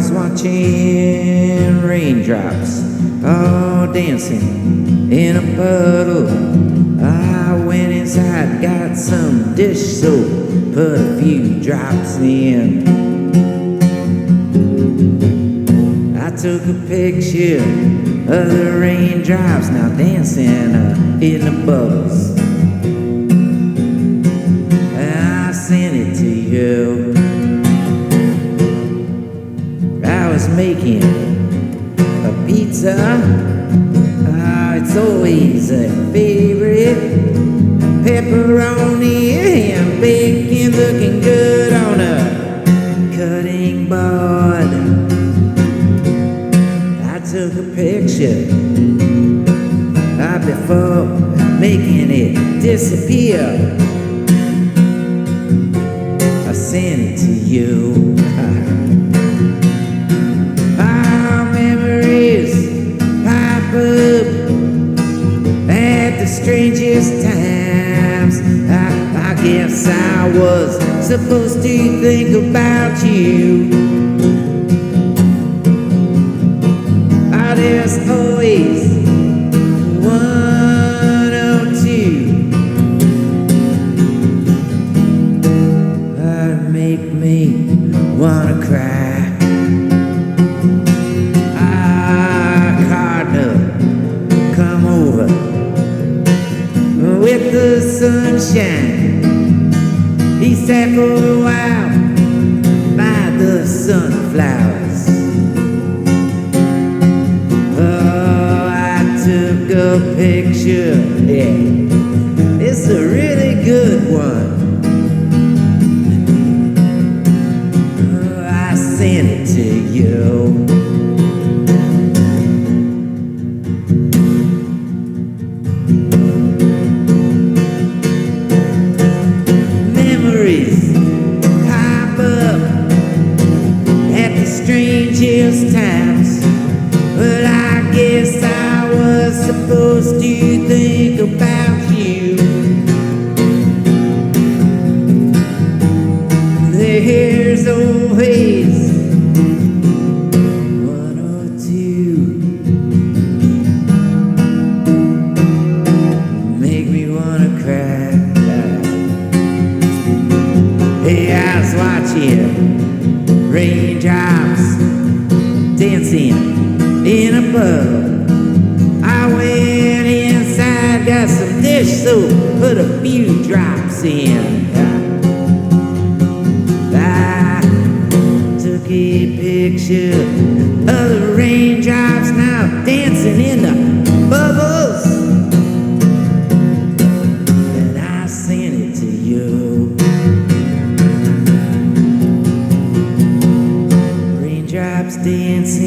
was watching raindrops, all dancing in a puddle. I went inside, got some dish soap, put a few drops in. I took a picture of the raindrops now dancing in the bubbles. I sent it to you. I was making a pizza. It's always a favorite. Pepperoni and bacon looking good on a cutting board. I took a picture before making it disappear. I sent it to you. Our memories pop up at the strangest times. I guess I was supposed to think about you. There's always one or two that make me wanna cry. Cardinal, come over with the sunshine. He sat for a while by the sunflowers. Took a picture, yeah, it's a really good one. I sent it to you. Memories pop up at the strangest times. But I guess I was supposed to think about you. There's always one or two make me wanna cry. Hey, I was watching raindrops dancing in a puddle. I went inside, got some dish soap, put a few drops in. I took a picture of the raindrops now dancing in the bubbles, and I sent it to you. Raindrops dancing